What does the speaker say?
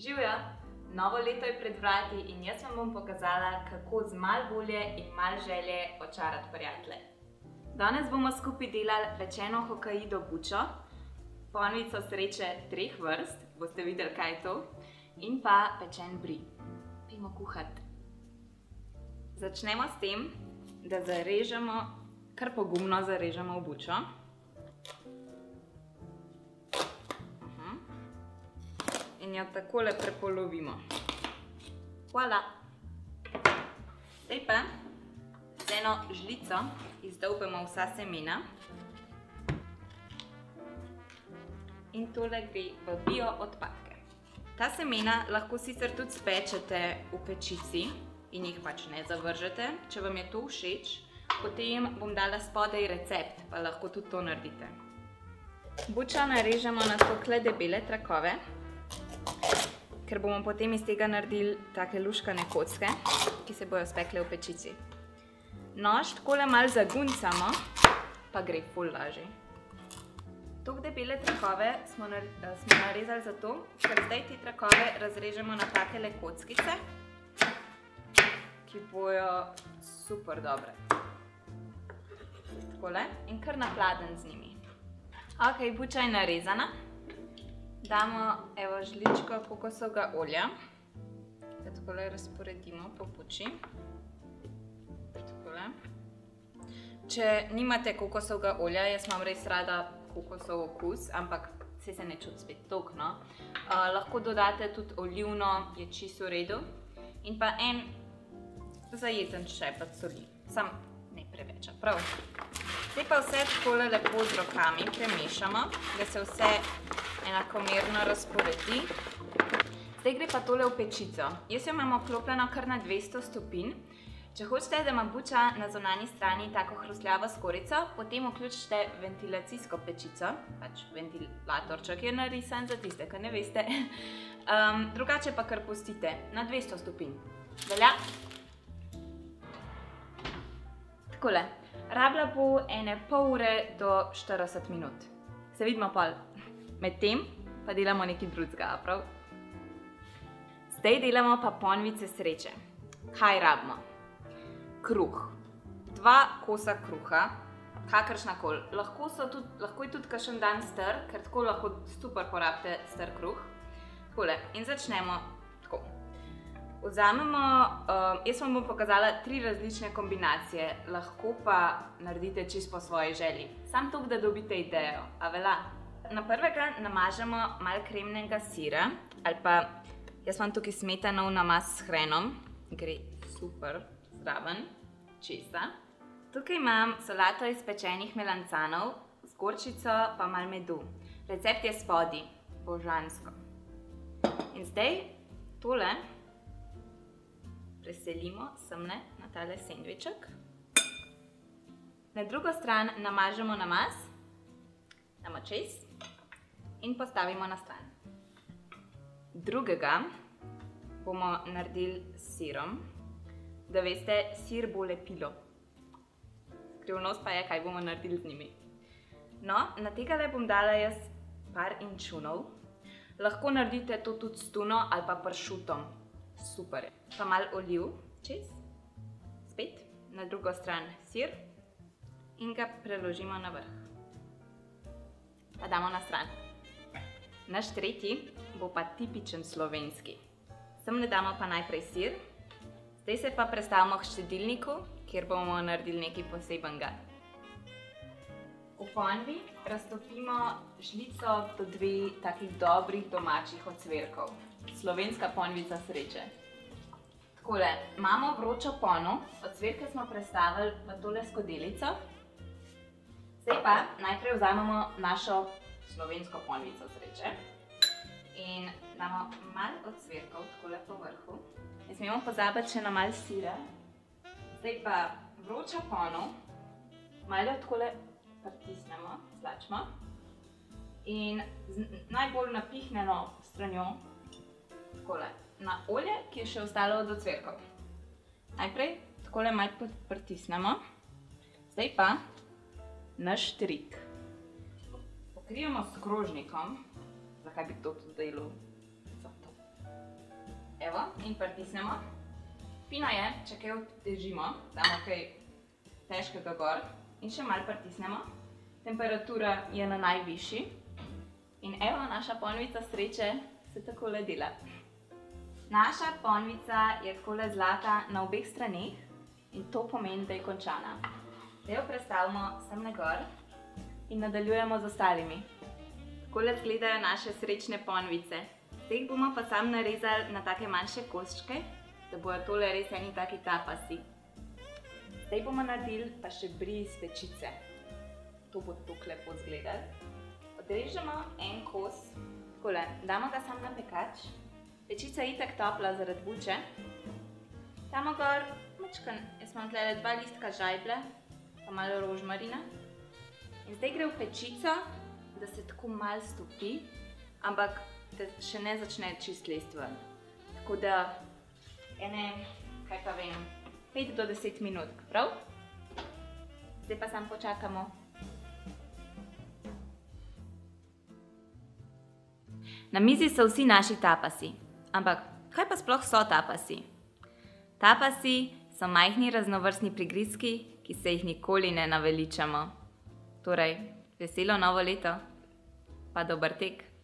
Živjo! Novo leto je pred vrati in jaz vam bom pokazala, kako z malo volje in malo želje očarati prijatelje. Danes bomo skupaj delali pečeno Hokkaido bučo, ponvico sreče 3 vrst, boste videli, kaj je to, in pa pečen brie. Pojmo kuhati. Začnemo s tem, da zarežemo, kar pogumno zarežemo v bučo. In jo takole prepolovimo. Voilà! Zdaj pa z eno žlico izdolbemo vsa semena. In tole gre v bio odpadke. Ta semena lahko sicer tudi spečete v pečici in jih pač ne zavržete. Če vam je to všeč, potem bom dala spodaj recept, pa lahko tudi to naredite. Bučo narežemo na takole debele trakove, ker bomo potem iz tega naredili take luškane kocke, ki se bojo spekle v pečici. Nož takole malo zaguncamo, pa gre ful lažje. Tok debele trakove smo narezali zato, ker zdaj te trakove razrežemo na takele kockice, ki bojo super dobre. Takole. In kar na pladenj z njimi. Ok, buča je narezana. Damo evo žličko kokosovega olja, ga takole razporedimo po buči. Takole. Če nimate kokosovega olja, jaz imam res rada kokosov okus, ampak saj se ne čuti spet toliko, no. Lahko dodate tudi olivno, je čisto v redu. In pa en zajeten ščepec soli, samo ne preveč, prav. Zdaj pa vse takole lepo z rokami premešamo, da se vse enakomerno razporedi. Zdaj gre pa tole v pečico. Jaz jo imam vklopljeno kar na 200 stopinj. Če hočete, da ima buča na zunanji strani tako hrustljavo skorjico, potem vključite ventilacijsko pečico, pač ventilatorček je narisan za tiste, ki ne veste. Drugače pa kar pustite na 200 stopinj. Velja? Takole. Rabila bo ene pol ure do 40 minut. Se vidimo pol. Medtem pa delamo nekaj drugega, prav? Zdaj delamo pa ponvice sreče. Kaj rabimo? Kruh. 2 kosa kruha, kakršnakoli. Lahko je tudi kakšen dan star, ker tako lahko super porabite star kruh. Takole. In začnemo tako. Vzamemo, jaz vam bom pokazala 3 različne kombinacije. Lahko pa naredite čisto po svoji želji. Samo toliko, da dobite idejo. A velja? Na prvega namažemo malo kremnega sira, ali pa jaz imam tukaj smetanov namaz s hrenom, gre super zraven, česa. Tukaj imam solato iz pečenih melancanov, z gorčico pa malo medu. Recept je spodaj, božansko. In zdaj tole preselimo semle na tale sendviček. Na drugo stran namažemo namaz, damo čez in postavimo na stran. Drugega bomo naredili s sirom, da veste, sir bo lepilo. Skrivnost pa je, kaj bomo naredili z njimi. No, na tegale bom dala jaz par inčunov. Lahko naredite to tudi s tuno ali pa pršutom. Super. Pa malo oliv čez. Spet na drugo stran sir in ga preložimo na vrh. Pa damo na stran. Naš tretji bo pa tipičen slovenski. Semle damo pa najprej sir. Zdaj se pa prestavimo k štedilniku, kjer bomo naredili nekaj posebenega. V ponvi raztopimo žlico do 2 takih dobrih domačih ocvirkov. Slovenska ponvica sreče. Takole, imamo vročo pono, ocvirke smo prestavili v tole skodelico. Zdaj pa najprej vzamemo našo slovensko ponvico sreče in damo malo ocvirkov takole po vrhu. Ne smemo pozabiti še na malo sira. Zdaj pa vročo pono, malo jo takole pritisnemo, stlačimo in z najbolj napihnjeno stranjo takole na olje, ki je še ostalo od ocvirkov. Najprej takole malo pritisnemo, zdaj pa naš trik. Pokrijemo s krožnikom, zakaj bi to tudi delal? Zato. Evo, in pritisnemo. Fino je, če kaj obtežimo, damo kaj težkega gor in še malo pritisnemo. Temperatura je na najvišji. In evo, naša ponvica sreče se takole dela. Naša ponvica je takole zlata na obeh straneh in to pomeni, da je končana. Zdaj jo prestavimo semle gor in nadaljujemo z ostalimi. Takole izgledajo naše srečne ponvice. Zdaj jih bomo pa sam narezali na take manjše koščke, da bojo tole res eni taki tapasi. Zdaj bomo naredili pa še brie iz pečice. To bo tako lepo izgledalo. Odrežemo en kos, takole, damo ga sam na pekač. Pečica je itak topla zaradi buče. Damo gor majčkeno, jaz imam tukaj 2 listka žajblja, pa malo rožmarina. In zdaj gre v pečico, da se tako malo stopi, ampak da še ne začne čist lest ven. Tako da, kaj pa vem, 5 do 10 minut, prav? Zdaj pa samo počakamo. Na mizi so vsi naši tapasi, ampak kaj pa sploh so tapasi? Tapasi so majhni raznovrstni prigrizki, ki se jih nikoli ne naveličamo. Torej, veselo novo leto, pa dober tek!